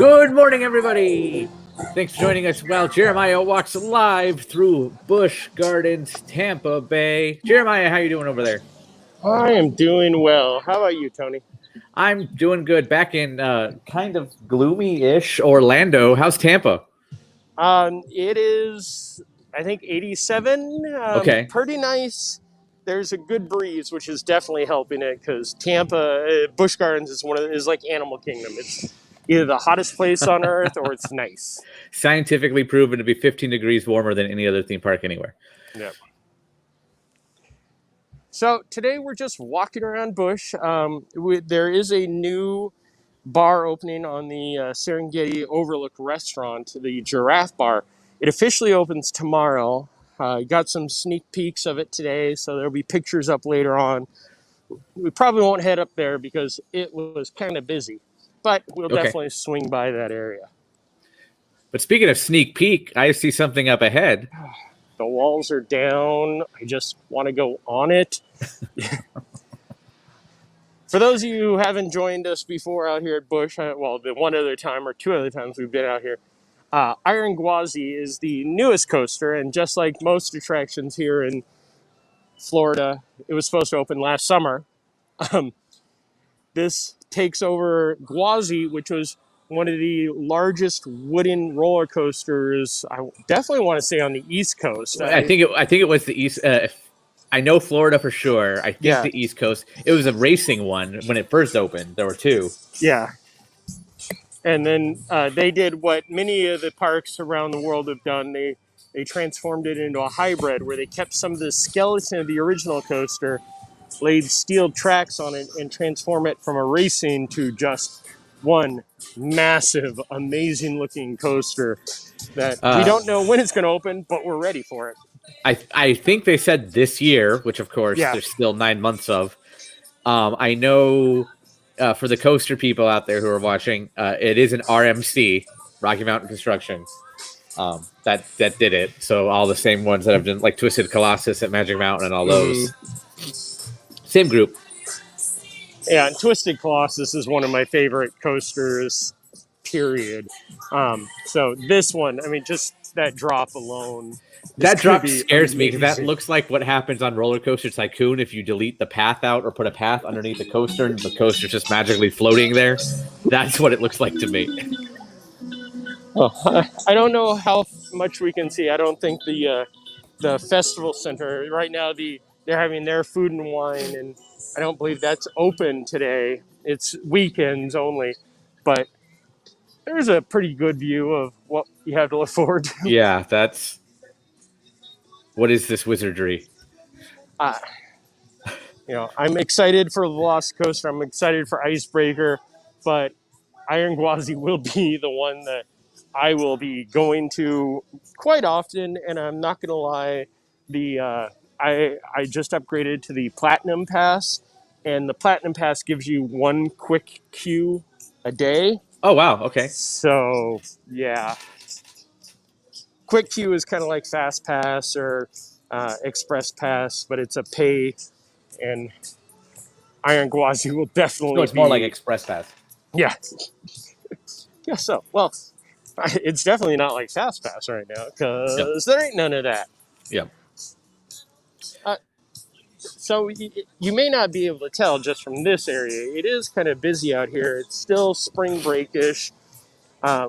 Good morning, everybody. Thanks for joining us while Jeremiah walks live through Busch Gardens Tampa Bay. Jeremiah, how you doing over there? I am doing well. How about you, Tony? I'm doing good. Back in kind of gloomy-ish Orlando. How's Tampa? It is, I think, 87. Okay. Pretty nice. There's a good breeze, which is definitely helping it because Tampa, Busch Gardens is like Animal Kingdom. It's either the hottest place on earth or it's nice. Scientifically proven to be 15 degrees warmer than any other theme park anywhere. Yep. So today we're just walking around Busch. There is a new bar opening on the Serengeti Overlook restaurant, the Giraffe Bar. It officially opens tomorrow. Got some sneak peeks of it today, so there'll be pictures up later on. We probably won't head up there because it was kind of busy, but we'll definitely swing by that area. But speaking of sneak peek, I see something up ahead. The walls are down. I just want to go on it. For those of you who haven't joined us before out here at Busch, well, the one other time or two other times we've been out here, Iron Gwazi is the newest coaster, and just like most attractions here in Florida, it was supposed to open last summer. This takes over Gwazi, which was one of the largest wooden roller coasters. I definitely want to say on the East Coast. I think it was the East. I know Florida for sure. I think the East Coast. It was a racing one when it first opened. There were two. Yeah. And then they did what many of the parks around the world have done. They transformed it into a hybrid where they kept some of the skeleton of the original coaster, laid steel tracks on it, and transform it from a racing to just one massive, amazing-looking coaster that we don't know when it's going to open, but we're ready for it. I think they said this year, which of course there's still 9 months of. I know for the coaster people out there who are watching, it is an RMC, Rocky Mountain Construction, that did it. So all the same ones that have done, like Twisted Colossus at Magic Mountain and all those. Same group. Yeah, and Twisted Colossus is one of my favorite coasters, period. So this one, I mean, just that drop alone. That drop scares me because that looks like what happens on Roller Coaster Tycoon if you delete the path out or put a path underneath the coaster and the coaster's just magically floating there. That's what it looks like to me. Oh, I don't know how much we can see. I don't think the festival center right now, they're having their food and wine, and I don't believe that's open today. It's weekends only, but there's a pretty good view of what you have to look forward to. Yeah, that's... What is this wizardry? I'm excited for the Lost Coaster. I'm excited for Icebreaker, but Iron Gwazi will be the one that I will be going to quite often. And I'm not going to lie, I just upgraded to the Platinum Pass, and the Platinum Pass gives you one quick queue a day. Oh, wow. Okay. So, yeah. Quick queue is kind of like Fast Pass or Express Pass, but it's a pay, and Iron Gwazi will definitely No, it's more like Express Pass. Yeah. Yeah, so, well, it's definitely not like Fast Pass right now, because there ain't none of that. Yeah. So you may not be able to tell just from this area. It is kind of busy out here. It's still spring break-ish.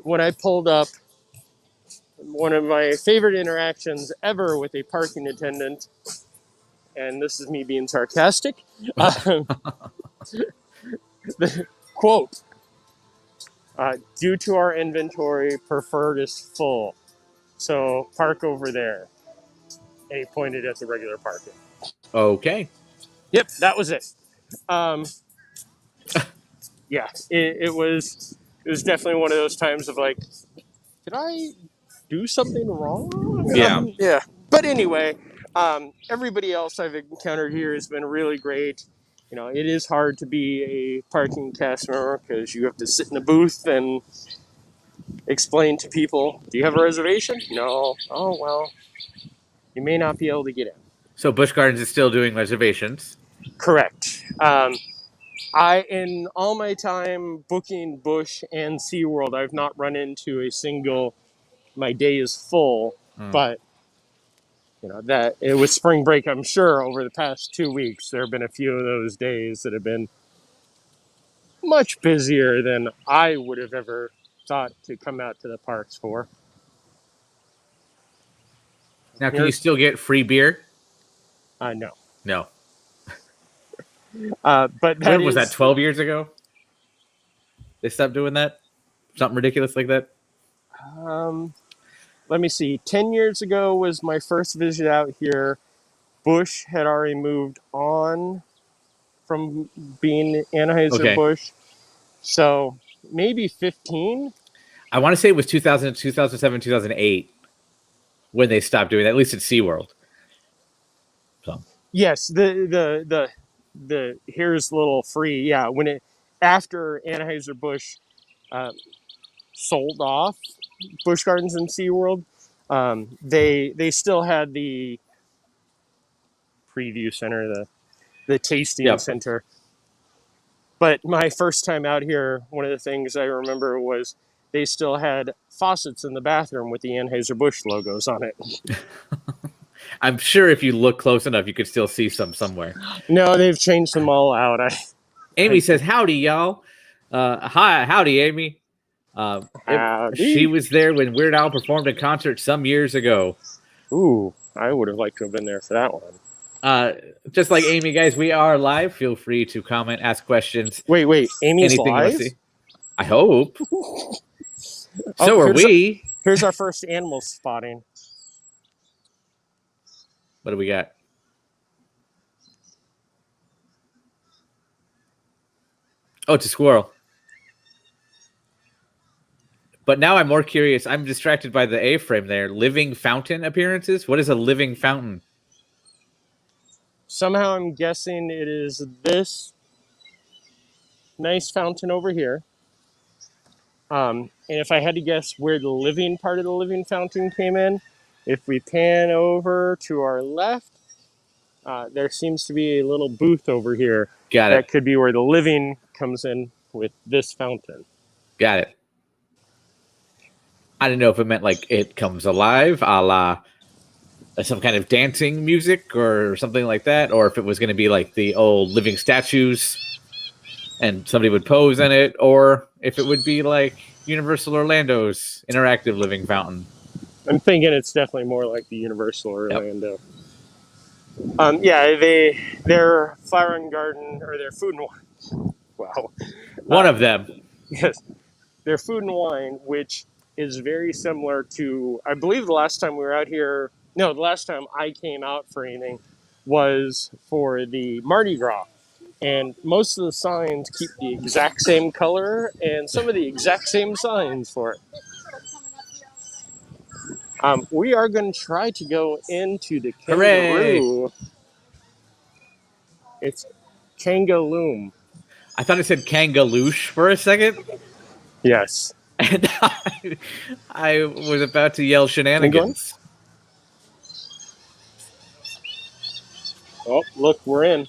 When I pulled up, one of my favorite interactions ever with a parking attendant, and this is me being sarcastic, the quote, due to our inventory, preferred is full. So park over there. And he pointed at the regular parking. Okay. Yep, that was it. Yeah, it was definitely one of those times of like, did I do something wrong? Yeah. Yeah. But anyway, everybody else I've encountered here has been really great. You know, it is hard to be a parking cast member because you have to sit in a booth and explain to people, do you have a reservation? No. Oh, well, you may not be able to get in. So Busch Gardens is still doing reservations. Correct. In all my time booking Busch and SeaWorld, I've not run into a single, my day is full, but that it was spring break. I'm sure over the past 2 weeks, there have been a few of those days that have been much busier than I would have ever thought to come out to the parks for. Now, can you still get free beer? No. No. But when was that? 12 years ago? They stopped doing that? Something ridiculous like that? Let me see. 10 years ago was my first visit out here. Busch had already moved on from being Anheuser-Busch. So maybe 15. I want to say it was 2000, 2007, 2008 when they stopped doing that, at least at SeaWorld. So. Yes, the here's a little free. Yeah, after Anheuser-Busch sold off Busch Gardens and SeaWorld, they still had the preview center, the tasting center. But my first time out here, one of the things I remember was they still had faucets in the bathroom with the Anheuser-Busch logos on it. I'm sure if you look close enough, you could still see some somewhere. No, they've changed them all out. Amy says, howdy, y'all. Howdy, Amy. She was there when Weird Al performed a concert some years ago. Ooh, I would have liked to have been there for that one. Just like Amy, guys, we are live. Feel free to comment, ask questions. Wait, Amy's anything live? You see. I hope. So are we. Here's our first animal spotting. What do we got? Oh, it's a squirrel. But now I'm more curious. I'm distracted by the A-frame there. Living fountain appearances? What is a living fountain? Somehow I'm guessing it is this nice fountain over here. And if I had to guess where the living part of the living fountain came in, if we pan over to our left, there seems to be a little booth over here. Got it. That could be where the living comes in with this fountain. Got it. I didn't know if it meant like it comes alive, a la some kind of dancing music or something like that, or if it was going to be like the old living statues and somebody would pose in it, or if it would be like Universal Orlando's interactive living fountain. I'm thinking it's definitely more like the Universal Orlando. Yep. Their flower and garden, or their food and wine. Wow. One of them. Yes. Their food and wine, which is very similar to, I believe the last time we were out here, the last time I came out for anything was for the Mardi Gras. And most of the signs keep the exact same color and some of the exact same signs for it. We are going to try to go into the Kangaroo. Hooray! It's Kangaloo. I thought it said Kangaloosh for a second. Yes. And I was about to yell shenanigans. Oh, look, we're in.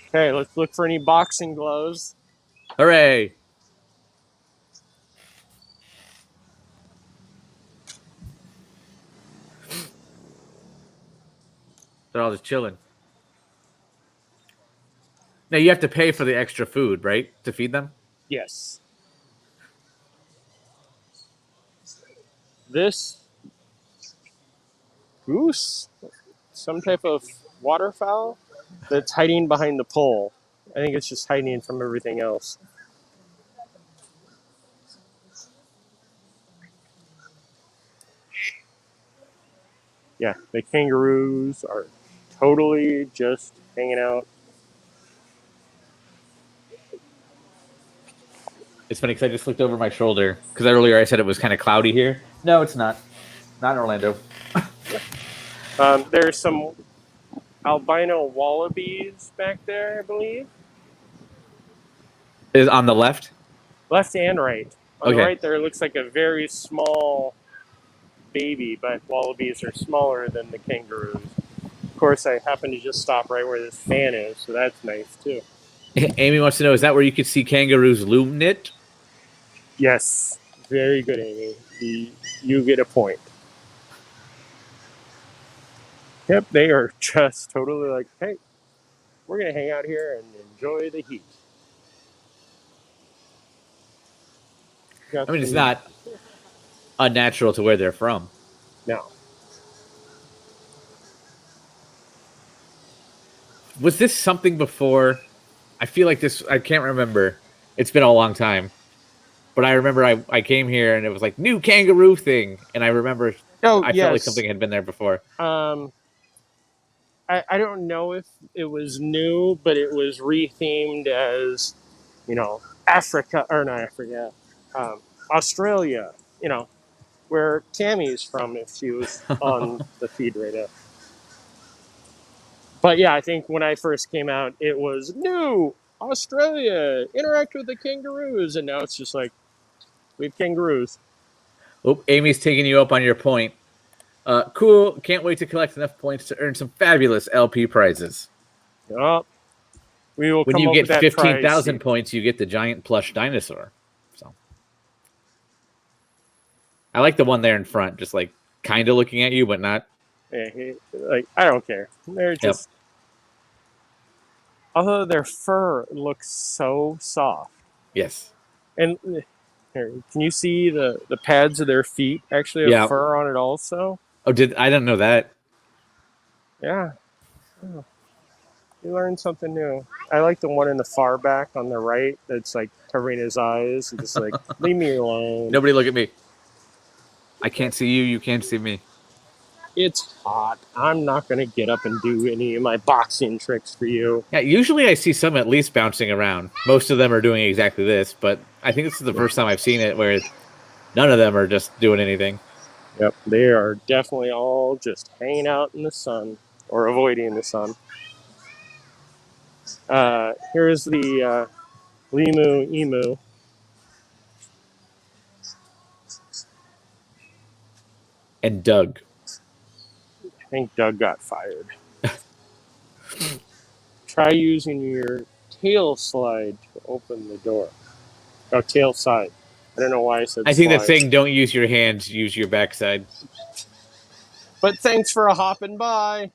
Okay, let's look for any boxing gloves. Hooray! They're all just chilling. Now, you have to pay for the extra food, right, to feed them? Yes. This goose, some type of waterfowl that's hiding behind the pole. I think it's just hiding from everything else. Yeah, the kangaroos are totally just hanging out. It's funny because I just looked over my shoulder because earlier I said it was kind of cloudy here. No, it's not. Not in Orlando. There's some albino wallabies back there, I believe. Is on the left? Left and right. On the right there, it looks like a very small baby, but wallabies are smaller than the kangaroos. Of course, I happen to just stop right where this fan is, so that's nice too. Amy wants to know, is that where you could see kangaroos loom knit? Yes. Very good, Amy. You get a point. Yep, they are just totally like, hey, we're going to hang out here and enjoy the heat. I mean, it's not unnatural to where they're from. No. Was this something before? I feel like this, I can't remember. It's been a long time. But I remember I came here and it was like, new kangaroo thing. And I remember I felt like something had been there before. I don't know if it was new, but it was rethemed as, Africa, or not Africa, Australia, where Tammy's from if she was on the feed right now. But yeah, I think when I first came out, it was new Australia, interact with the kangaroos. And now it's just like, we have kangaroos. Oh, Amy's taking you up on your point. Cool. Can't wait to collect enough points to earn some fabulous LP prizes. Oh, we will. When you get 15,000 points, you get the giant plush dinosaur. So, I like the one there in front, just like kind of looking at you, but not. Yeah, I don't care. They're just. Yep. Although their fur looks so soft. Yes. And here, can you see the pads of their feet actually have fur on it also? Oh, I didn't know that. Yeah. Oh. You learned something new. I like the one in the far back on the right that's like covering his eyes and just like, leave me alone. Nobody look at me. I can't see you. You can't see me. It's hot. I'm not going to get up and do any of my boxing tricks for you. Yeah, usually I see some at least bouncing around. Most of them are doing exactly this, but I think this is the first time I've seen it where none of them are just doing anything. Yep, they are definitely all just hanging out in the sun or avoiding the sun. Here's the emu. And Doug. I think Doug got fired. Try using your tail slide to open the door. Oh, tail side. I don't know why I said I think slide. that's saying don't use your hands, use your backside. But thanks for hopping by.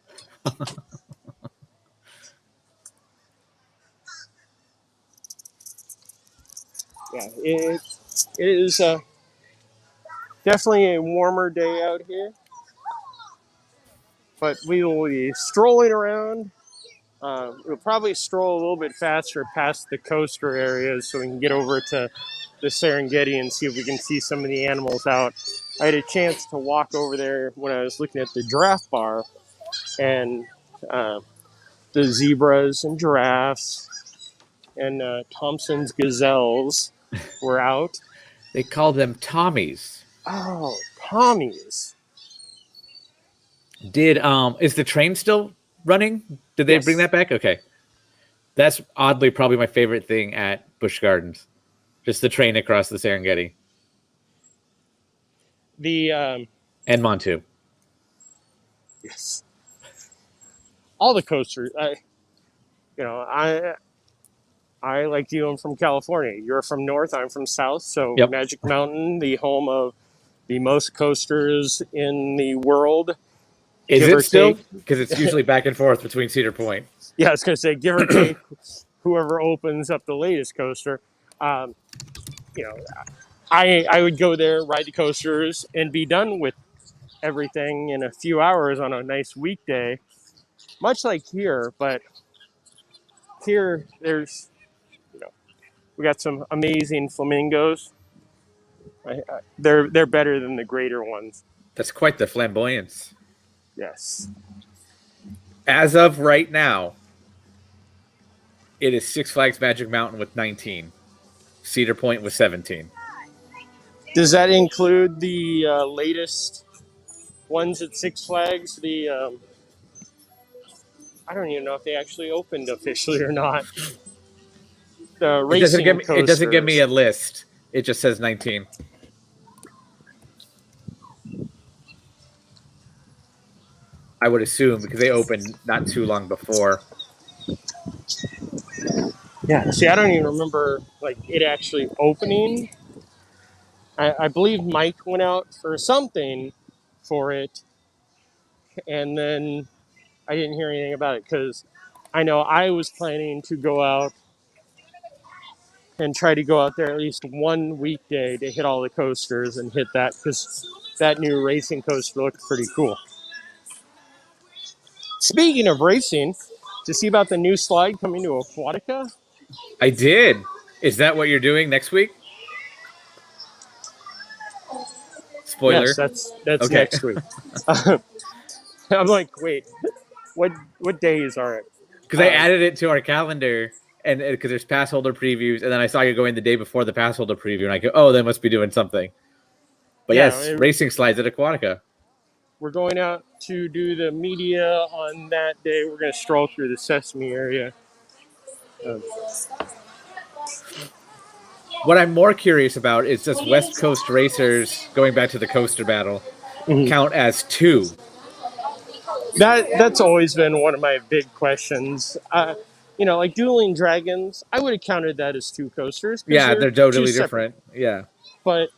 Yeah, it is definitely a warmer day out here. But we will be strolling around. We'll probably stroll a little bit faster past the coaster areas so we can get over to the Serengeti and see if we can see some of the animals out. I had a chance to walk over there when I was looking at the giraffe bar, and the zebras and giraffes and Thompson's gazelles were out. They call them Tommies. Oh, Tommies. Is the train still running? Did they bring that back? Okay. That's oddly probably my favorite thing at Busch Gardens. Just the train across the Serengeti. And Montu. Yes. All the coasters. I like you. I'm from California. You're from North. I'm from South. So Magic Mountain, the home of the most coasters in the world. Is it still? Because it's usually back and forth between Cedar Point. Yeah, I was going to say, give or take, whoever opens up the latest coaster. I would go there, ride the coasters, and be done with everything in a few hours on a nice weekday. Much like here, but here there's, we got some amazing flamingos. They're better than the greater ones. That's quite the flamboyance. Yes. As of right now, it is Six Flags Magic Mountain with 19. Cedar Point with 17. Does that include the latest ones at Six Flags? I don't even know if they actually opened officially or not. The racing coasters. It doesn't give me a list. It just says 19. I would assume because they opened not too long before. Yeah. See, I don't even remember like it actually opening. I believe Mike went out for something for it, and then I didn't hear anything about it because I know I was planning to go out and try to go out there at least one weekday to hit all the coasters and hit that because that new racing coaster looked pretty cool. Speaking of racing, to see about the new slide coming to Aquatica? I did. Is that what you're doing next week? Yes, Spoiler. that's Okay. next week. I'm like, wait, what days are it? Because I added it to our calendar, and because there's pass holder previews, and then I saw you going the day before the pass holder preview, and I go, oh, they must be doing something. But yes, Yeah, racing slides at Aquatica. we're going out to do the media on that day. We're going to stroll through the Sesame area. What I'm more curious about is does West Coast racers, going back to the coaster battle, count as two? That's always been one of my big questions. Like Dueling Dragons, I would have counted that as two coasters because Yeah, they're they're two totally separate. different. Yeah. But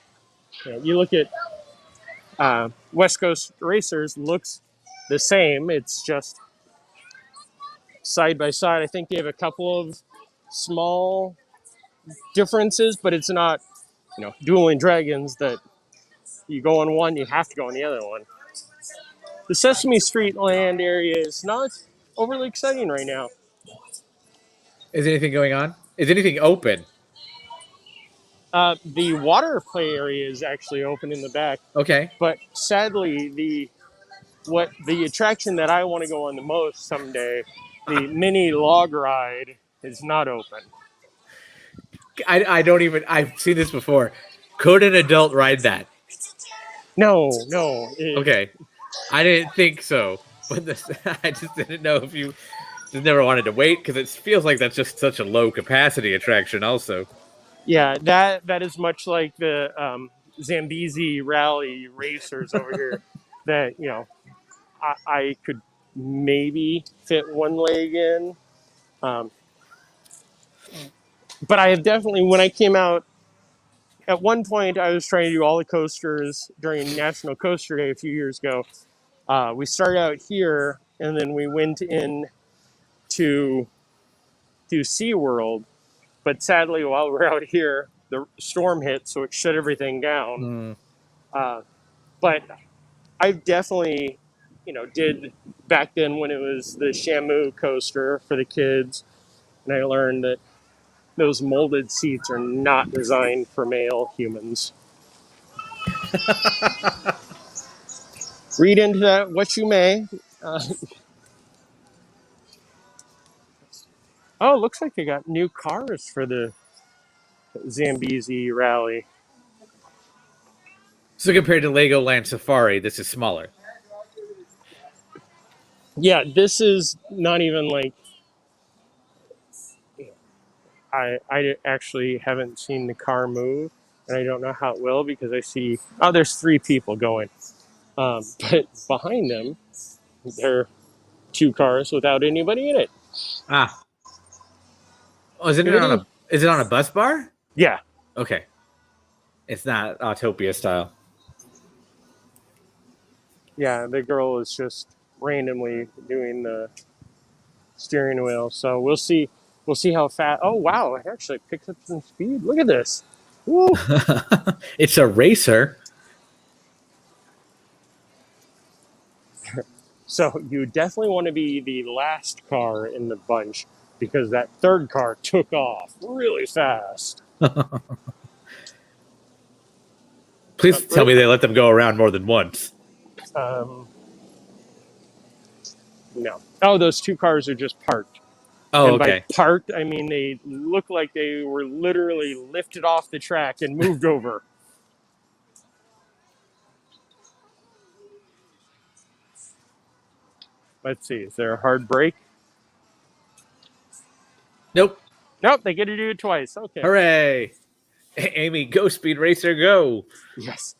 you look at West Coast Racers, looks the same. It's just side by side. I think they have a couple of small differences, but it's not Dueling Dragons that you go on one, you have to go on the other one. The Sesame Street land area is not overly exciting right now. Is anything going on? Is anything open? The water play area is actually open in the back, Okay. but sadly, the attraction that I want to go on the most someday, the mini log ride, is not open. I don't even. I've seen this before. Could an adult ride that? No, no. Okay. I didn't think so, but this, I just didn't know if you just never wanted to wait because it feels like that's just such a low capacity attraction. Also, Yeah, that is much like the Zambezi rally racers over here. That I could maybe fit one leg in, um, but I have definitely when I came out. At one point, I was trying to do all the coasters during National Coaster Day a few years ago. We started out here, and then we went in to SeaWorld. But sadly, while we were out here, the storm hit, so it shut everything down. Uh, but I definitely, did back then when it was the Shamu coaster for the kids, and I learned that those molded seats are not designed for male humans. Read into that what you may. Uh, oh, it looks like they got new cars for the Zambezi rally. so compared to Legoland Safari, this is smaller. Yeah, this is not even like I actually haven't seen the car move, and I don't know how it will because I see there's three people going, but behind them there are two cars without anybody in it. Ah, oh, isn't it on Anybody? a? Is it on a bus bar? Yeah, Okay, it's not Autopia style. yeah. The girl is just randomly doing the steering wheel, so we'll see. We'll see how fast. Oh wow! It actually picked up some speed. Look at this. Woo. It's a racer. So you definitely want to be the last car in the bunch because that third car took off really fast. Please tell me they let them go around more than once. No. Oh, those two cars are just parked. Oh, and okay. by parked, I mean they look like they were literally lifted off the track and moved over. Let's see. Is there a hard brake? Nope. Nope, they get to do it twice. Okay. Hooray. Amy, go Speed Racer, go. Yes.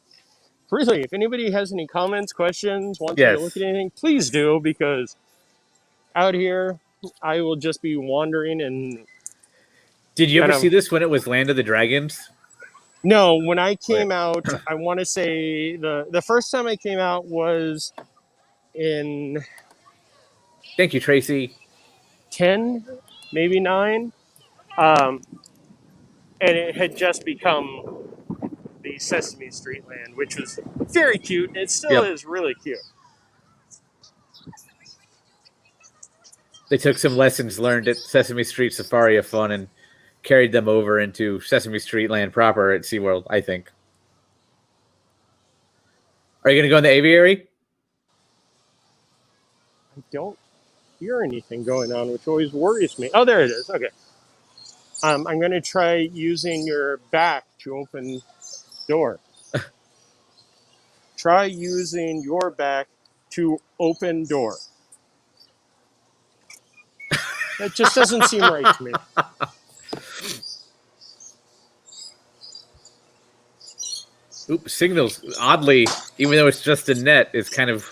Really, if anybody has any comments, questions, wants me to look Yes. at anything, please do because out here I will just be wandering and Did you ever see this when it was Land of the Dragons? No, when I came out, I want to say the first time I came out was in... Thank you, Tracy. 10, maybe 9. And it had just become the Sesame Street land, which was very cute. It still is really cute. They took some lessons learned at Sesame Street Safari of Fun and carried them over into Sesame Street land proper at SeaWorld, I think. Are you going to go in the aviary? I don't hear anything going on, which always worries me. Oh, there it is. Okay. I'm going to try using your back to open door. Try using your back to open door. That just doesn't seem right to me. Oops, signals, oddly, even though it's just a net, it's kind of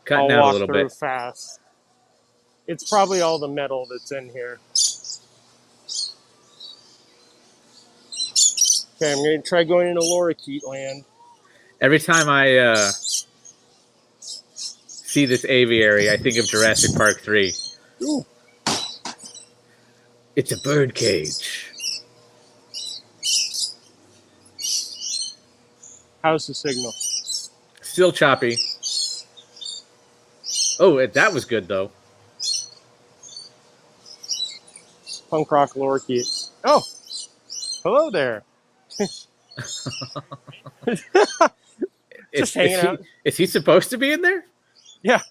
cutting out a little bit. I'll walk through fast. It's probably all the metal that's in here. Okay, I'm going to try going into Lorikeet land. Every time I see this aviary, I think of Jurassic Park 3. Ooh. It's a bird cage. How's the signal? Still choppy. Oh, that was good, though. Punk rock Lorikeet. Oh, hello there. Just hanging out. Is he supposed to be in there? Yeah.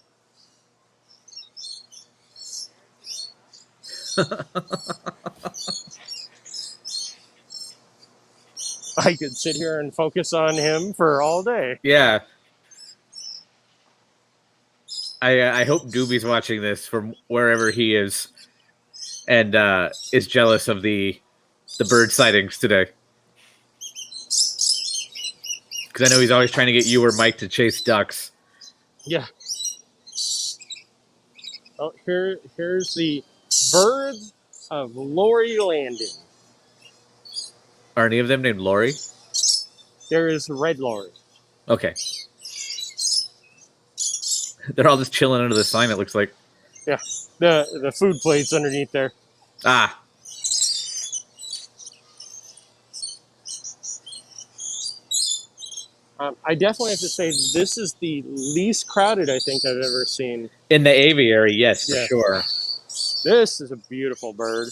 I could sit here and focus on him for all day. Yeah. I hope Doobie's watching this from wherever he is and is jealous of the bird sightings today. Because I know he's always trying to get you or Mike to chase ducks. Yeah. Oh, here's the bird of Lori Landing. Are any of them named Lori? There is Red Lori. Okay. They're all just chilling under the sign, it looks like. Yeah. The food plates underneath there. Ah. I definitely have to say this is the least crowded I think I've ever seen. In the aviary, yes, for sure. This is a beautiful bird.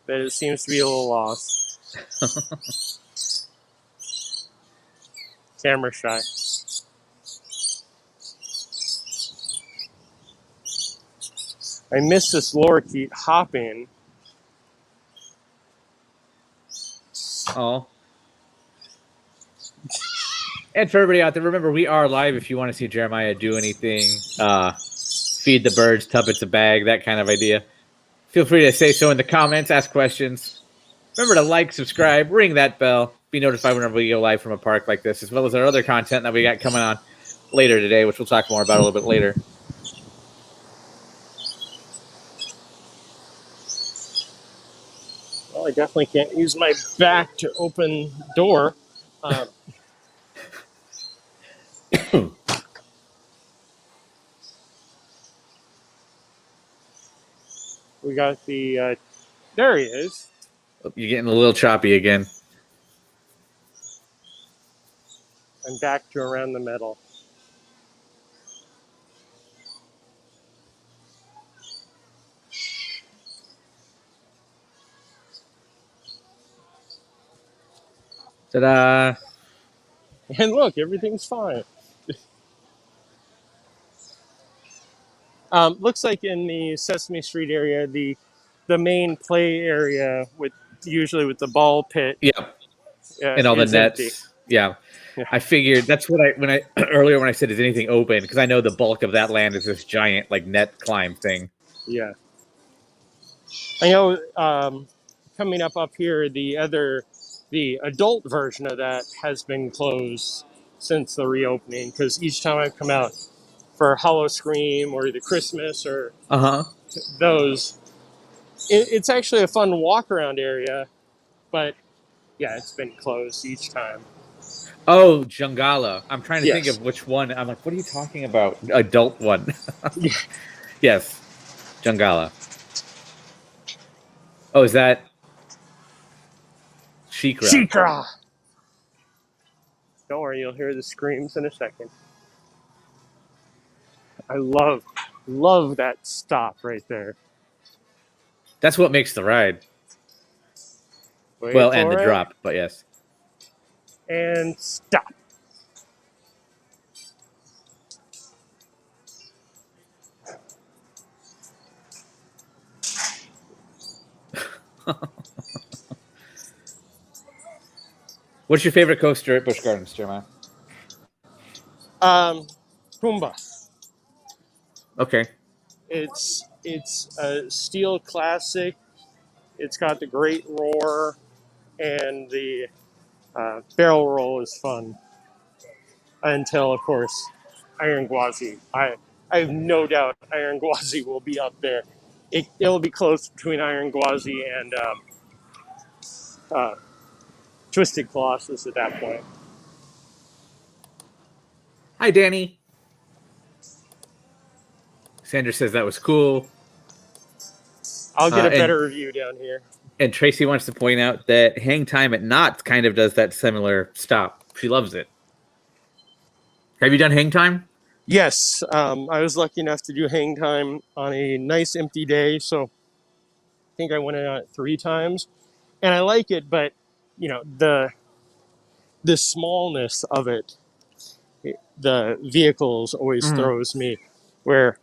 But it seems to be a little lost. Camera shy. I miss this Lorikeet hopping. Oh. And for everybody out there, remember, we are live if you want to see Jeremiah do anything. Feed the birds, tuppence a bag, that kind of idea. Feel free to say so in the comments, ask questions. Remember to like, subscribe, ring that bell. Be notified whenever we go live from a park like this, as well as our other content that we got coming on later today, which we'll talk more about a little bit later. Well, I definitely can't use my back to open door. We got the, there he is. You're getting a little choppy again. I'm back to around the middle. Ta-da! And look, everything's fine. Looks like in the Sesame Street area, the main play area usually with the ball pit. Yeah. And all the nets. Empty. Yeah. I figured that's what earlier when I said is anything open, because I know the bulk of that land is this giant like net climb thing. Yeah. I know coming up here, the adult version of that has been closed since the reopening, because each time I've come out for Hollow Scream or the Christmas or those. It's actually a fun walk around area, but yeah, it's been closed each time. Oh, Jungala. I'm trying to think Yes. of which one. I'm like, what are you talking about? Adult one. Yeah. Yes, Jungala. Oh, is that Sheikra? Sheikra! Don't worry, you'll hear the screams in a second. I love that stop right there. That's what makes the ride. Wait Well, and the for it. drop, but yes. And stop. What's your favorite coaster at Busch Gardens, Jeremiah? Kumba. Okay. It's a steel classic. It's got the great roar, and the barrel roll is fun. Until, of course, Iron Gwazi. I have no doubt Iron Gwazi will be up there. It'll be close between Iron Gwazi and uh, Twisted Colossus at that point. Hi, Danny. Sandra says that was cool. I'll get a better review down here. And Tracy wants to point out that Hang Time at Knott's kind of does that similar stop. She loves it. Have you done Hang Time? Yes, I was lucky enough to do Hang Time on a nice empty day, so I think I went on it 3 times, and I like it. But you know, the smallness of it, the vehicles always throws me. Where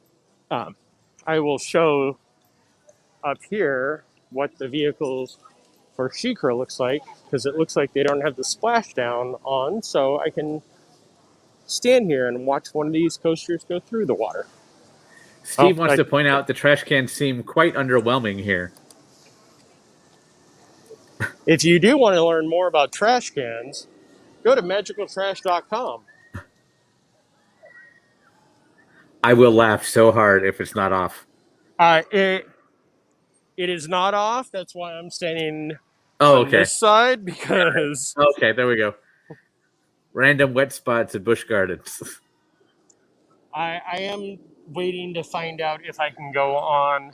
I will show up here what the vehicles for Sheikra looks like, because it looks like they don't have the splashdown on, so I can stand here and watch one of these coasters go through the water. Steve wants to point out the trash cans seem quite underwhelming here. If you do want to learn more about trash cans, go to magicaltrash.com. I will laugh so hard if it's not off. It is not off. That's why I'm standing on this side, because... Okay, there we go. Random wet spots at Busch Gardens. I am waiting to find out if I can go on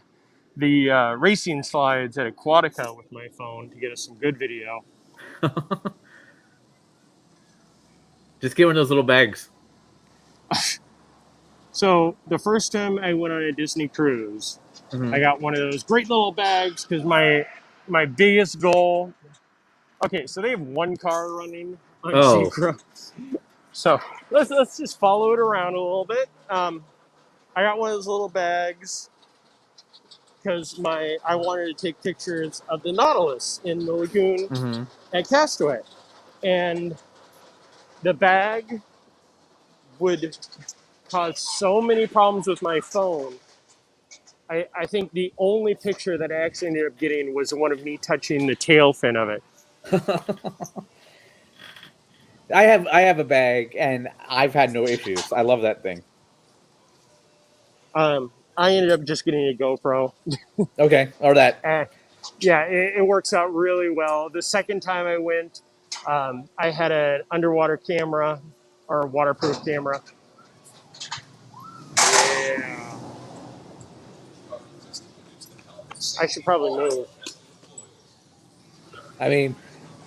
the racing slides at Aquatica with my phone to get us some good video. Just get one of those little bags. So the first time I went on a Disney cruise, I got one of those great little bags because my biggest goal. Okay, so they have one car running on Sheikra. So let's just follow it around a little bit. I got one of those little bags because I wanted to take pictures of the Nautilus in the lagoon at Castaway, and the bag would cause so many problems with my phone. I think the only picture that I actually ended up getting was one of me touching the tail fin of it. I have a bag and I've had no issues. I love that thing. I ended up just getting a GoPro. Okay, or that. Yeah, it works out really well. The second time I went, I had an underwater camera or a waterproof camera. Yeah. I should probably move. I mean,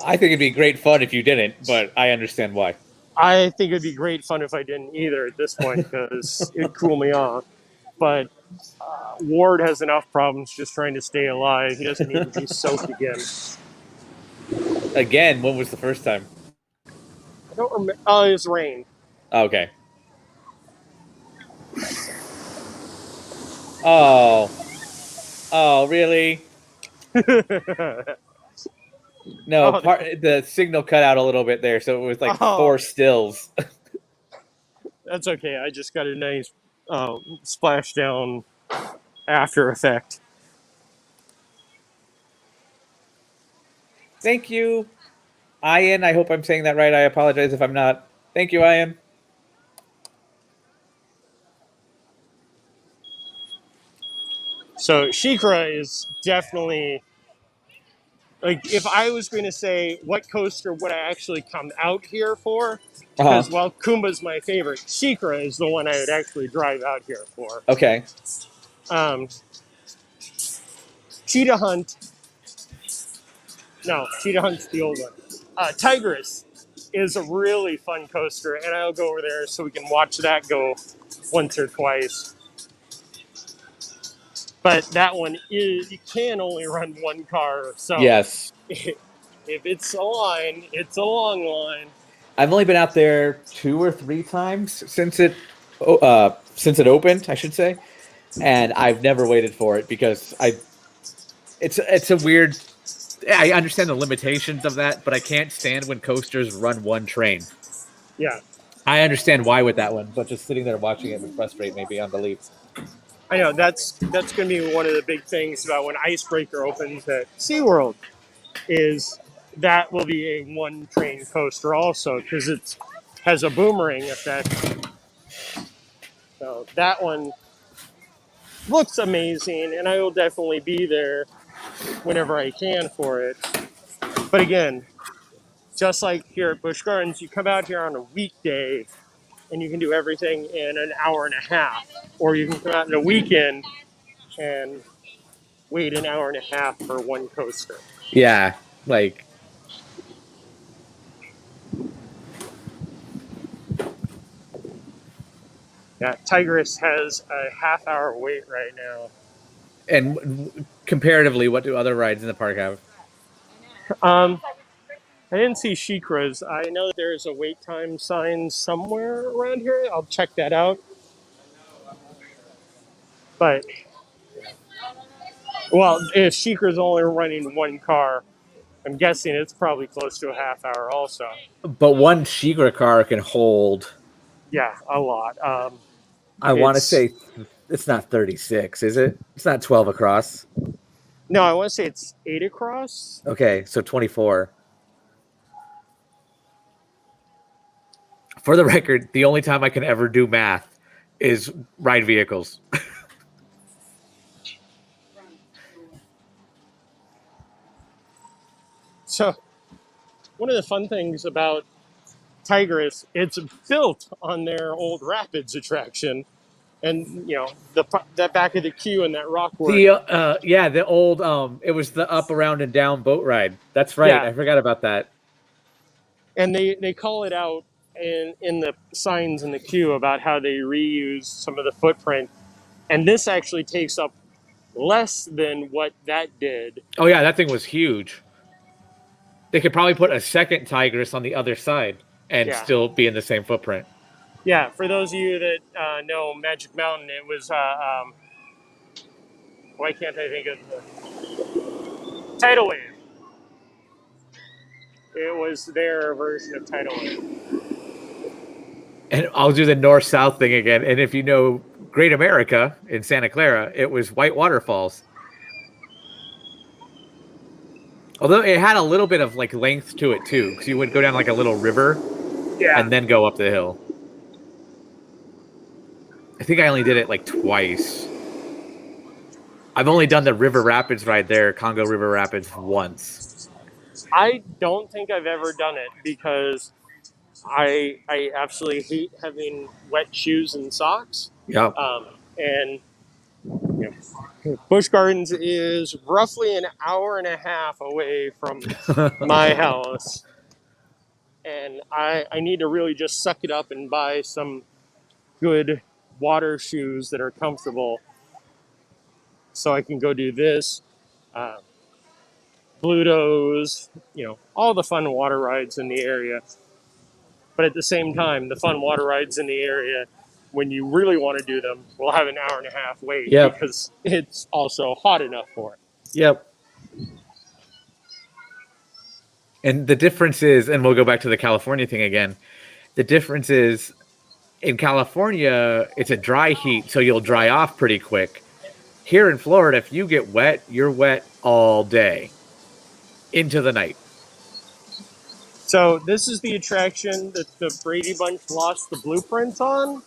I think it'd be great fun if you didn't, but I understand why. I think it'd be great fun if I didn't either at this point, because it'd cool me off. But Ward has enough problems just trying to stay alive. He doesn't need to be soaked again. Again, when was the first time? I don't remember. Oh, it was rain. Okay. Oh, really? No, the signal cut out a little bit there, so it was like 4 stills. That's okay. I just got a nice splashdown after effect. Thank you, Ian. I hope I'm saying that right. I apologize if I'm not. Thank you, Ian. So Sheikra is definitely, like, if I was going to say what coaster would I actually come out here for, because, well, Kumba's my favorite, Sheikra is the one I would actually drive out here for. Okay. Cheetah Hunt, no, Cheetah Hunt's the old one. Tigris is a really fun coaster, and I'll go over there so we can watch that go once or twice. But that one is, you can only run one car, so Yes. if it's a line, it's a long line. I've only been out there 2 or 3 times since it opened, I should say, and I've never waited for it because it's a weird. I understand the limitations of that, but I can't stand when coasters run one train. Yeah, I understand why with that one, but just sitting there watching it would frustrate me beyond belief. I know that's going to be one of the big things about when Icebreaker opens at SeaWorld, is that will be a one train coaster also, because it has a boomerang effect. So that one looks amazing, and I will definitely be there whenever I can for it. But again, just like here at Busch Gardens, you come out here on a weekday and you can do everything in an hour and a half. Or you can come out in a weekend and wait an hour and a half for one coaster. Yeah, like. Yeah, Tigris has a half-hour wait right now. And comparatively, what do other rides in the park have? I didn't see Sheikra's. I know there's a wait time sign somewhere around here. I'll check that out. But, well, if Sheikra's only running one car, I'm guessing it's probably close to a half hour also. But one Sheikra car can hold. Yeah, a lot. I want to say it's not 36, is it? It's not 12 across. No, I want to say it's 8 across. Okay, so 24. For the record, the only time I can ever do math is ride vehicles. So, one of the fun things about Tigris, it's built on their old Rapids attraction, and that back of the queue and that rock work. The old it was the up, around, and down boat ride. That's right. Yeah. I forgot about that. And they call it out in the signs in the queue about how they reuse some of the footprint, and this actually takes up less than what that did. Oh yeah, that thing was huge. They could probably put a second Tigris on the other side and still be in the same footprint. Yeah, for those of you that know Magic Mountain, it was why can't I think of the Tidal Wave? It was their version of Tidal Wave. And I'll do the north-south thing again. And if you know Great America in Santa Clara, it was White Waterfalls. Although it had a little bit of like length to it too, because you would go down like a little river, and then go up the hill. I think I only did it like twice. I've only done the River Rapids ride there, Congo River Rapids, once. I don't think I've ever done it because I absolutely hate having wet shoes and socks. Yeah. And Busch Gardens is roughly an hour and a half away from my house. And I need to really just suck it up and buy some good water shoes that are comfortable so I can go do this. Blutos, all the fun water rides in the area. But at the same time, the fun water rides in the area, when you really want to do them, will have an hour and a half wait because it's also hot enough for it. Yep. And the difference is, and we'll go back to the California thing again, the difference is in California, it's a dry heat, so you'll dry off pretty quick. Here in Florida, if you get wet, you're wet all day into the night. So this is the attraction that the Brady Bunch lost the blueprints on.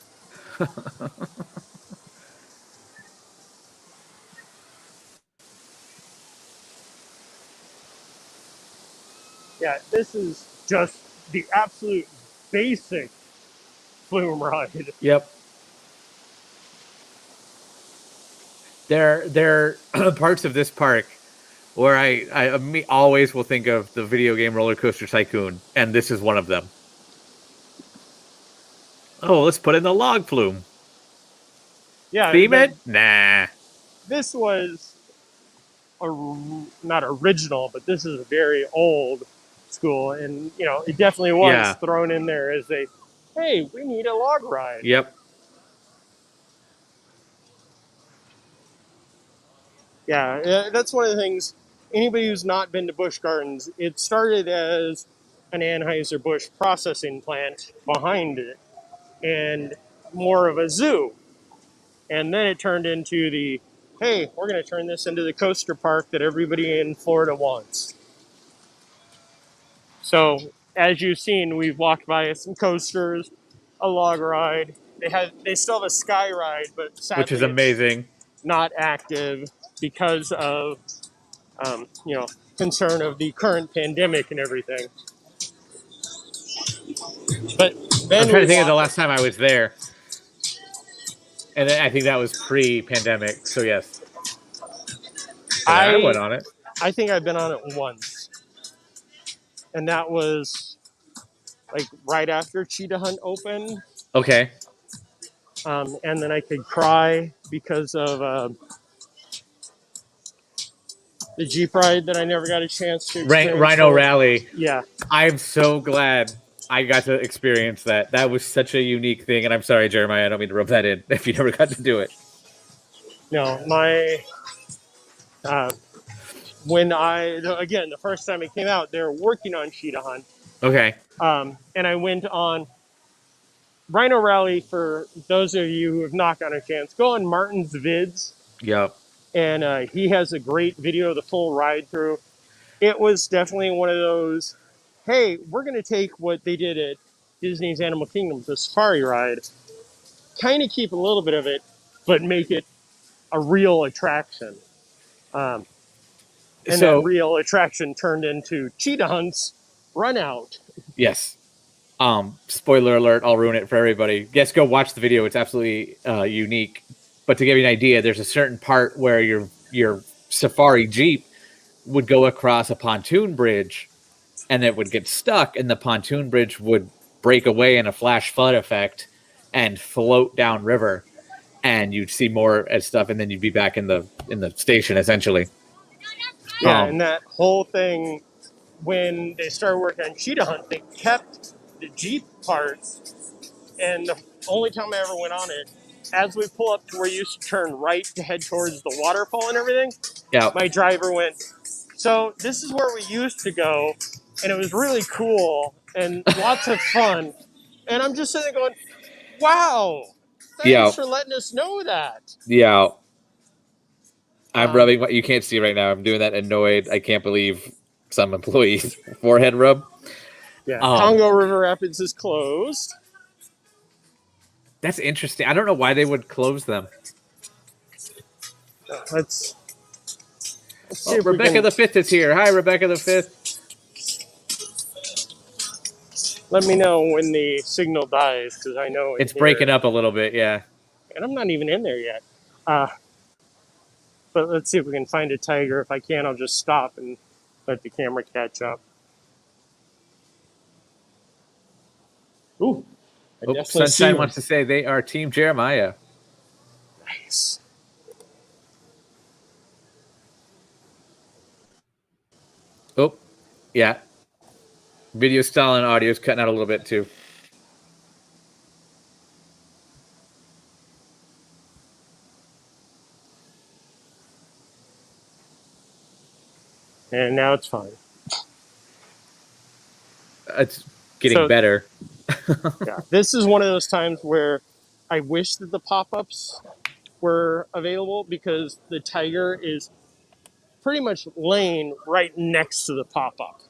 Yeah, this is just the absolute basic flume ride. Yep. There are parts of this park where I always will think of the video game Roller Coaster Tycoon, and this is one of them. Oh, let's put in the log flume. Yeah, Theme it? Nah. this was not original, but this is a very old school, and you know it definitely was thrown in there as a, hey, we need a log ride. Yep. Yeah, that's one of the things. Anybody who's not been to Busch Gardens, it started as an Anheuser-Busch processing plant behind it, and more of a zoo. And then it turned into the, hey, we're going to turn this into the coaster park that everybody in Florida wants. So, as you've seen, we've walked by some coasters, a log ride. They still have a sky ride, but sadly, which is amazing. It's not active because of concern of the current pandemic and everything. But then I'm trying to think of the last time I was there, and I think that was pre-pandemic. So yes, I went on it. I think I've been on it once, and that was like right after Cheetah Hunt opened. Okay. And then I could cry because of the Jeep ride that I never got a chance to experience. Rhino Rally. Yeah. I'm so glad I got to experience that. That was such a unique thing. And I'm sorry, Jeremiah, I don't mean to rub that in if you never got to do it. No, again, the first time it came out, they were working on Cheetah Hunt. Okay. And I went on Rhino Rally. For those of you who have not gotten a chance, go on Martin's vids. Yep. And he has a great video of the full ride through. It was definitely one of those, hey, we're going to take what they did at Disney's Animal Kingdom, the safari ride, kind of keep a little bit of it, but make it a real attraction. And that real attraction turned into Cheetah Hunt's Run Out. Yes. Spoiler alert, I'll ruin it for everybody. Yes, go watch the video. It's absolutely unique. But to give you an idea, there's a certain part where your safari Jeep would go across a pontoon bridge and it would get stuck, and the pontoon bridge would break away in a flash flood effect and float down river, and you'd see more as stuff, and then you'd be back in the station essentially. Yeah, and that whole thing, when they started working on Cheetah Hunt, they kept the Jeep parts, and the only time I ever went on it, as we pull up to where you used to turn right to head towards the waterfall and everything, my driver went, so this is where we used to go, and it was really cool and lots of fun. And I'm just sitting there going, wow, thanks for letting us know that. Yeah. I'm rubbing what you can't see right now. I'm doing that annoyed, I can't believe some employees forehead rub. Yeah, Congo River Rapids is closed. That's interesting. I don't know why they would close them. Let's see if Rebecca the Fifth is here. Hi, Rebecca the Fifth. Let me know when the signal dies, because I know it's breaking up a little bit. Yeah, and I'm not even in there yet. But let's see if we can find a tiger. If I can, I'll just stop and let the camera catch up. Ooh. Sunshine wants to say they are Team Jeremiah. Nice. Oh, yeah. Video style and audio is cutting out a little bit too. And now it's fine. It's getting better. Yeah, this is one of those times where I wish that the pop-ups were available, because the tiger is pretty much laying right next to the pop-up.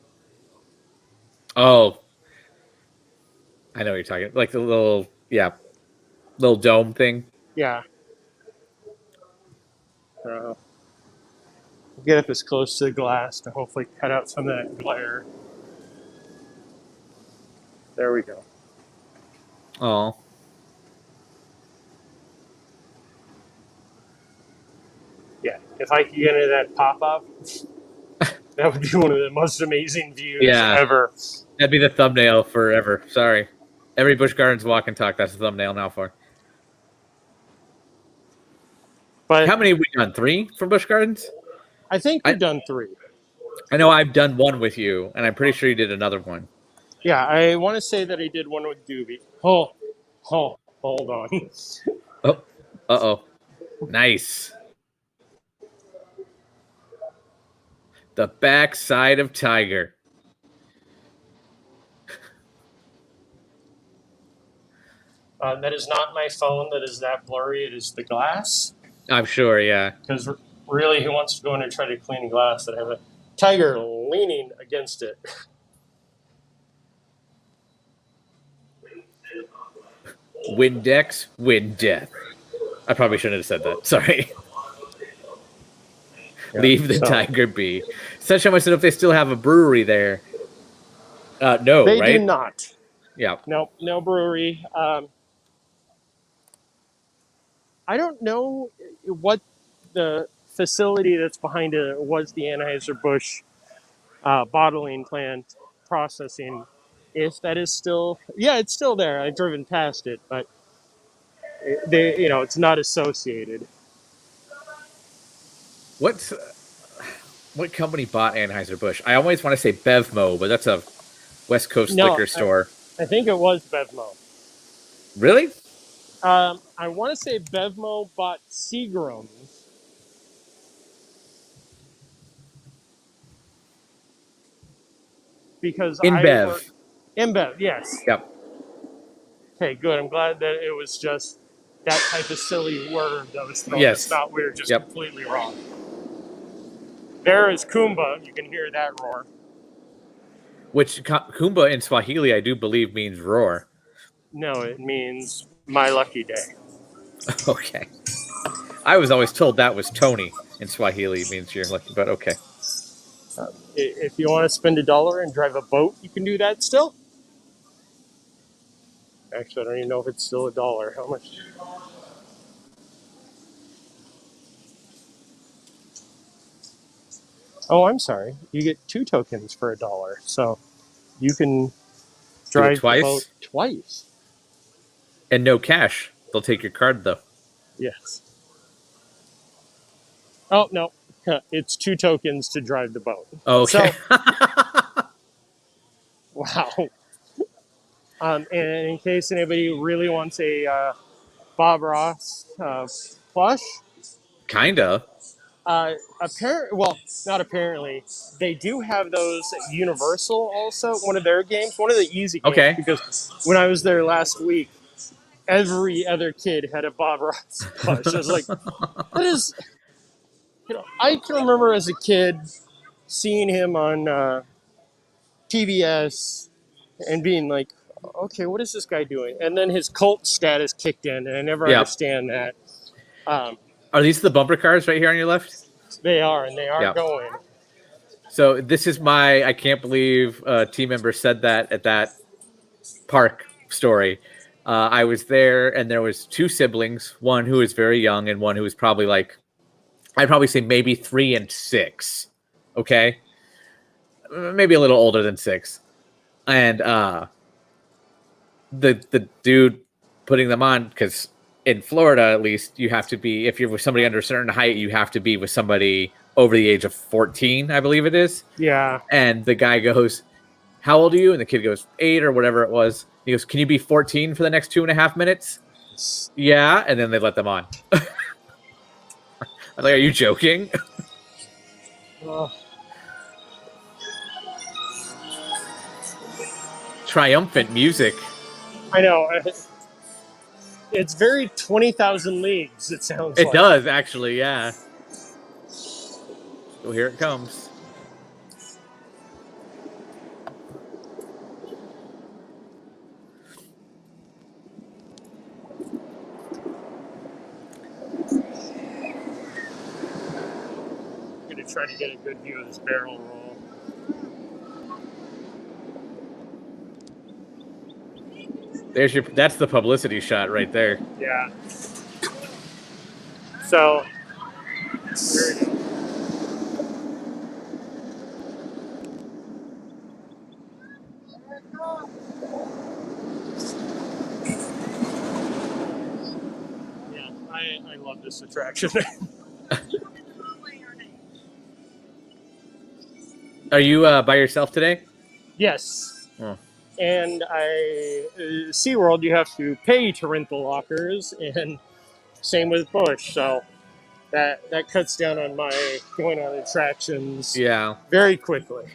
Oh, I know what you're talking. Like the little dome thing. Yeah. Get up as close to the glass to hopefully cut out some of that glare. There we go. Oh. Yeah, if I could get into that pop-up, that would be one of the most amazing views ever. That'd be the thumbnail forever. Sorry. Every Busch Gardens walk and talk, that's the thumbnail now for. But how many have we done? 3 from Busch Gardens? I think we've done 3. I know I've done one with you, and I'm pretty sure you did another one. Yeah, I want to say that I did one with Doobie. Oh, hold on. Oh, uh-oh. Nice. The backside of Tiger. That is not my phone that is that blurry. It is the glass. I'm sure, yeah. Because really, who wants to go in and try to clean glass that have a tiger leaning against it? Windex, win death. I probably shouldn't have said that. Sorry. Yeah, leave the tiger be. Sunshine wants to know if they still have a brewery there. No, they right? They do not. Yeah. No brewery. I don't know what the facility that's behind it was. The Anheuser-Busch bottling plant processing. If that is still, yeah, it's still there. I've driven past it, but it's not associated. What company bought Anheuser-Busch? I always want to say Bevmo, but that's a West Coast liquor store. I think it was Bevmo. Really? I want to say Bevmo bought Seagram's. Because InBev, yes. Yep. Okay, good. I'm glad that it was just that type of silly word that was thrown. Yes. It's not weird, just completely wrong. There is Kumba. You can hear that roar. Which Kumba in Swahili, I do believe, means roar. No, it means my lucky day. Okay. I was always told that was Tony in Swahili means you're lucky, but okay. If you want to spend $1 and drive a boat, you can do that still. Actually, I don't even know if it's still $1. How much? Oh, I'm sorry. You get 2 tokens for $1, so you can drive the boat twice. And no cash. They'll take your card though. Yes. Oh no, it's 2 tokens to drive the boat. Oh, okay. So, wow. And in case anybody really wants a Bob Ross plush, kinda. Not apparently. They do have those at Universal also. One of their games, one of the easy games. Okay. Because when I was there last week, every other kid had a Bob Ross plush. I was like, that is. I can remember as a kid seeing him on TBS and being like, okay, what is this guy doing? And then his cult status kicked in, and I never understand that. Are these the bumper cars right here on your left? They are, and they are going. So this is I can't believe a team member said that at that park story. I was there, and there was 2 siblings, one who was very young and one who was probably I'd probably say maybe 3 and 6. Okay. Maybe a little older than 6. And the dude putting them on, because in Florida, at least, you have to be, if you're with somebody under a certain height, you have to be with somebody over the age of 14, I believe it is. Yeah. And the guy goes, how old are you? And the kid goes, 8 or whatever it was. He goes, can you be 14 for the next 2.5 minutes? Yeah. And then they let them on. I was like, are you joking? Triumphant music. I know. It's very 20,000 Leagues, it sounds like. It does, actually, yeah. Oh, here it comes. I'm going to try to get a good view of this barrel roll. That's the publicity shot right there. Yeah. So there we go. Yeah, I love this attraction. Are you by yourself today? Yes. Oh. And SeaWorld, you have to pay to rent the lockers, and same with Busch. So that cuts down on my going on attractions very quickly.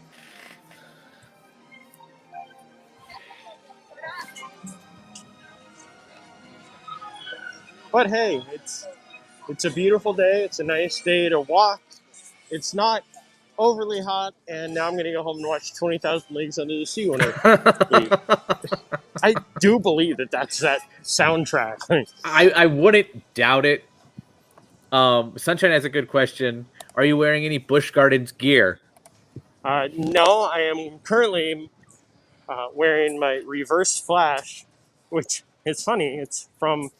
But hey, it's a beautiful day. It's a nice day to walk. It's not overly hot, and now I'm going to go home and watch 20,000 Leagues Under the Sea when I do believe that's that soundtrack. I wouldn't doubt it. Sunshine has a good question. Are you wearing any Busch Gardens gear? No, I am currently wearing my reverse flash, which is funny. It's from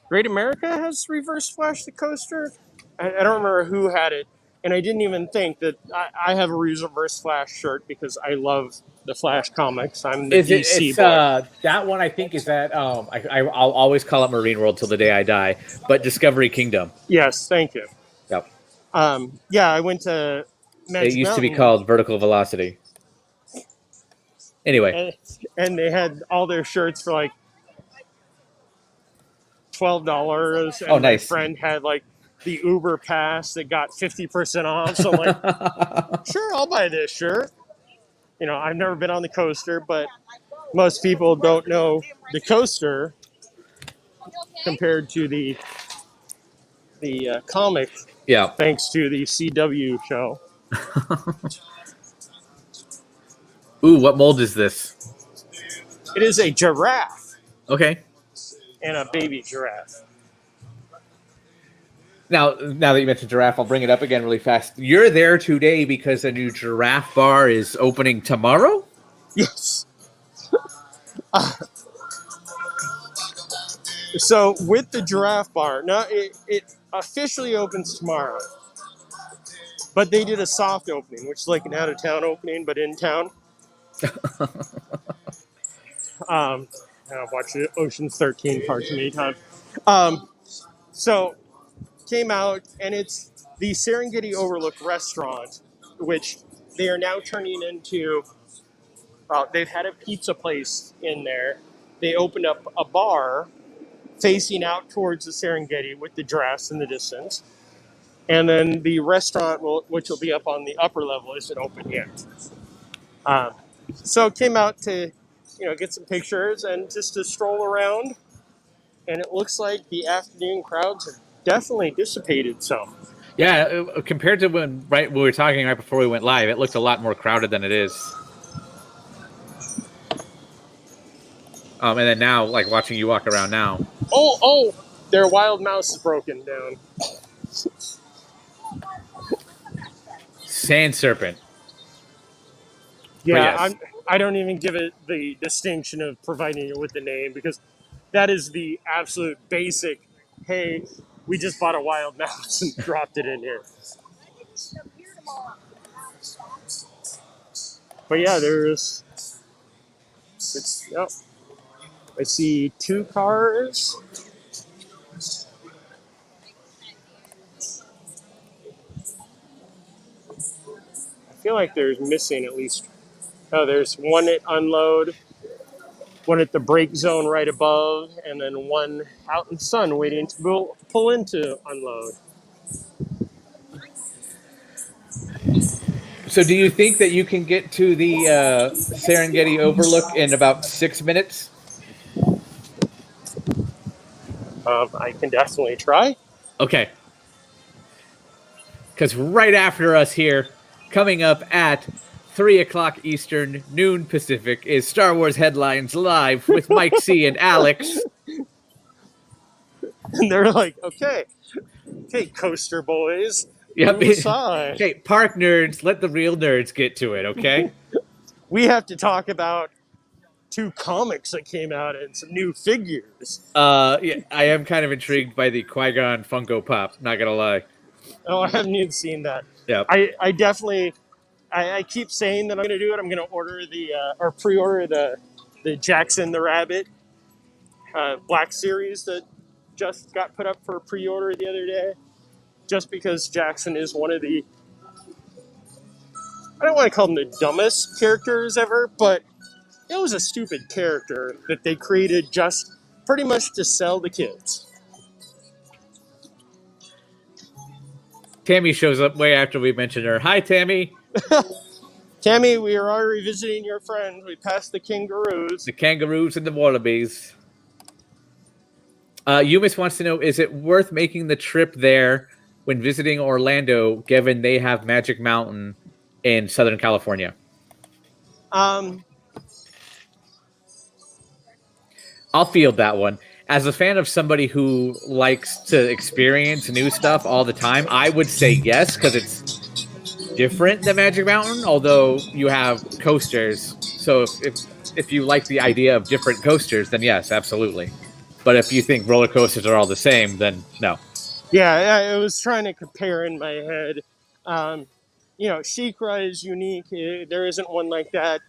Great America has reverse flash the coaster. I don't remember who had it, and I didn't even think that I have a reverse flash shirt because I love the Flash comics. I'm the DC boy. That one I think is that I'll always call it Marine World till the day I die, but Discovery Kingdom. Yes, thank you. Yep. Yeah, I went to Magic It used Mountain. to be called Vertical Velocity. Anyway. And they had all their shirts for like $12. And nice. My friend had like the Uber pass that got 50% off. So I'm like, sure, I'll buy this shirt. You know, I've never been on the coaster, but most people don't know the coaster compared to the comic. Yeah. Thanks to the CW show. Ooh, what mold is this? It is a giraffe. Okay. And a baby giraffe. Now that you mentioned giraffe, I'll bring it up again really fast. You're there today because a new giraffe bar is opening tomorrow? Yes. So with the giraffe bar, now it officially opens tomorrow. But they did a soft opening, which is like an out-of-town opening, but in town. I've watched Ocean's 13 far too many times. So came out, and it's the Serengeti Overlook restaurant, which they are now turning into. They've had a pizza place in there. They opened up a bar facing out towards the Serengeti with the giraffes in the distance. And then the restaurant, which will be up on the upper level, isn't open yet. So came out to, get some pictures and just to stroll around. And it looks like the afternoon crowds have definitely dissipated some. Yeah, compared to when we were talking right before we went live, it looked a lot more crowded than it is. And then now, like watching you walk around now. Oh, their wild mouse is broken down. Sand serpent. Yeah, yes. I don't even give it the distinction of providing it with the name because that is the absolute basic, hey, we just bought a wild mouse and dropped it in here. But yeah, I see 2 cars. I feel like there's missing at least. Oh, there's one at unload, one at the brake zone right above, and then one out in the sun waiting to pull into unload. So do you think that you can get to the Serengeti Overlook in about 6 minutes? I can definitely try. Okay. Because right after us here, coming up at 3 o'clock Eastern, noon Pacific, is Star Wars Headlines Live with Mike C. and Alex. And they're like, okay, coaster boys. Yep. Okay, park nerds, let the real nerds get to it, okay? we have to talk about 2 comics that came out and some new figures. Yeah, I am kind of intrigued by the Qui-Gon Funko Pop, not gonna lie. Oh, I haven't even seen that. Yeah. I definitely, I keep saying that I'm going to do it. I'm going to order or pre-order the Jackson the Rabbit Black Series that just got put up for pre-order the other day. Just because Jackson is one of the, I don't want to call him the dumbest characters ever, but it was a stupid character that they created just pretty much to sell the kids. Tammy shows up way after we mentioned her. Hi, Tammy. Tammy, we are already visiting your friends. We passed the kangaroos. The kangaroos and the wallabies. Yumis wants to know, is it worth making the trip there when visiting Orlando, given they have Magic Mountain in Southern California? Um, I'll field that one. As a fan of somebody who likes to experience new stuff all the time, I would say yes, because it's different than Magic Mountain, although you have coasters. So if you like the idea of different coasters, then yes, absolutely. But if you think roller coasters are all the same, then no. Yeah, I was trying to compare in my head. Sheikra is unique. There isn't one like that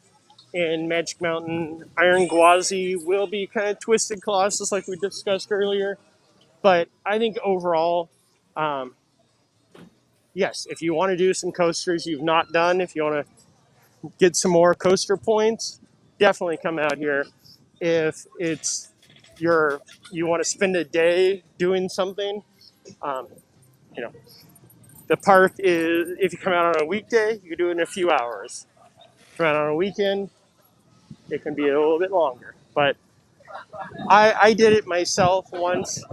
in Magic Mountain. Iron Gwazi will be kind of twisted Colossus like we discussed earlier. But I think overall, yes, if you want to do some coasters you've not done, if you want to get some more coaster points, definitely come out here. If it's you want to spend a day doing something, the park is, if you come out on a weekday, you can do it in a few hours. If you come out on a weekend, it can be a little bit longer. But I did it myself once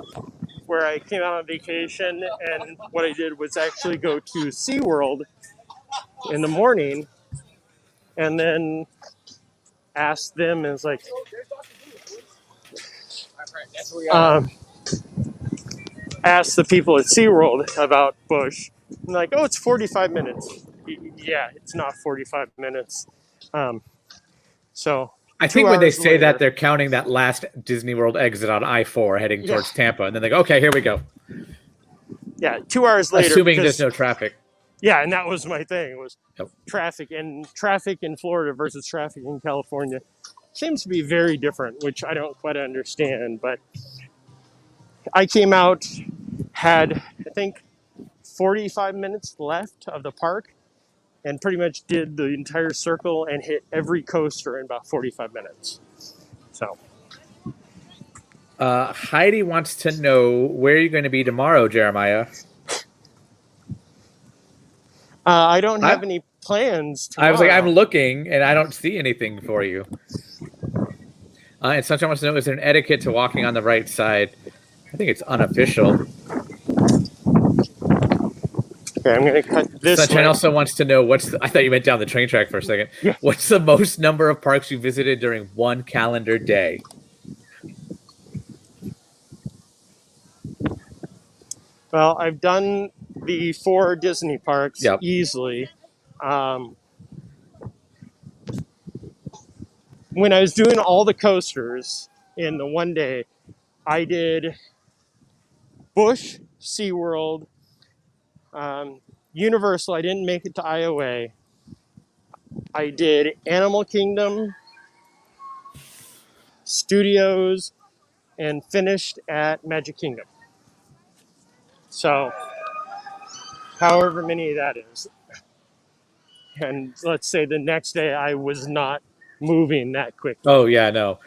where I came out on vacation, and what I did was actually go to SeaWorld in the morning and then asked them, and it's like, asked the people at SeaWorld about Busch. I'm like, oh, it's 45 minutes. Yeah, it's not 45 minutes. So I think when they say that, they're counting that last Disney World exit on I-4 heading towards Tampa, and then they go, okay, here we go. Yeah, 2 hours later. Assuming there's no traffic. Yeah, and that was my thing, was traffic in Florida versus traffic in California seems to be very different, which I don't quite understand. But I came out, had, I think, 45 minutes left of the park, and pretty much did the entire circle and hit every coaster in about 45 minutes. So. Heidi wants to know, where are you going to be tomorrow, Jeremiah? I don't have any plans tomorrow. I was like, I'm looking, and I don't see anything for you. And Sunshine wants to know, is there an etiquette to walking on the right side? I think it's unofficial. Okay, I'm going to cut this. Sunshine also wants to know, I thought you went down the train track for a second. Yeah. What's the most number of parks you visited during one calendar day? Well, I've done the 4 Disney parks easily. When I was doing all the coasters in the one day, I did Busch, SeaWorld, Universal. I didn't make it to IOA. I did Animal Kingdom, Studios, and finished at Magic Kingdom. So, however many that is. And let's say the next day I was not moving that quickly. Oh, yeah, no.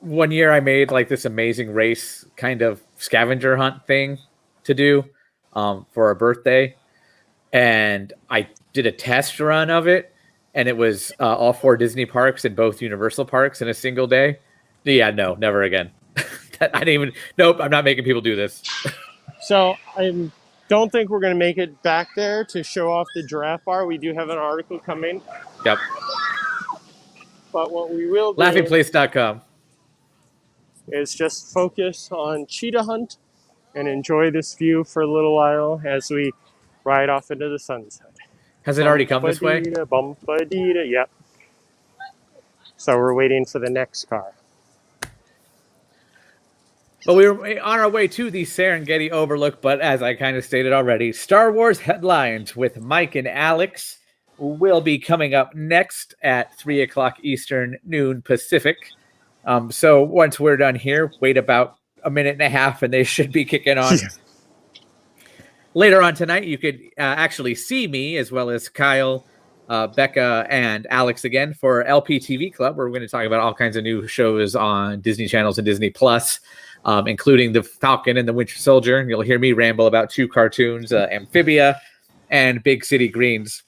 One year I made like this amazing race kind of scavenger hunt thing to do for a birthday. And I did a test run of it. And it was all 4 Disney parks and both Universal parks in a single day. Yeah, no, never again. Nope, I'm not making people do this. So I don't think we're going to make it back there to show off the Giraffe bar. We do have an article coming. Yep. But what we will do laughingplace.com is just focus on Cheetah Hunt and enjoy this view for a little while as we ride off into the sunset. Has it already come this way? Yep. So we're waiting for the next car. But we were on our way to the Serengeti Overlook, but as I kind of stated already, Star Wars headlines with Mike and Alex will be coming up next at 3 o'clock Eastern, noon Pacific. So once we're done here, wait about a minute and a half and they should be kicking on. Yeah. Later on tonight, you could actually see me as well as Kyle, Becca, and Alex again for LPTV Club, where we're going to talk about all kinds of new shows on Disney channels and Disney Plus. Including the Falcon and the Winter Soldier. And you'll hear me ramble about 2 cartoons, Amphibia and Big City Greens.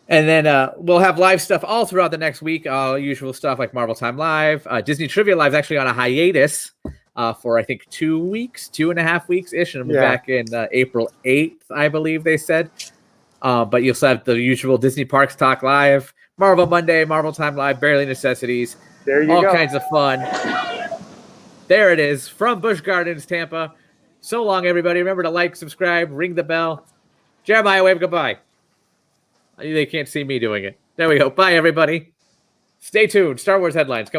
And then we'll have live stuff all throughout the next week, usual stuff like Marvel Time Live. Disney Trivia Live is actually on a hiatus for, I think, 2 weeks, 2.5 weeks-ish. And we'll be back in April 8th, I believe they said. But you'll still have the usual Disney Parks Talk Live, Marvel Monday, Marvel Time Live, Barely Necessities. There you all go. Kinds of fun. There it is from Busch Gardens, Tampa. So long, everybody. Remember to like, subscribe, ring the bell. Jeremiah, wave goodbye. They can't see me doing it. There we go. Bye, everybody. Stay tuned. Star Wars headlines coming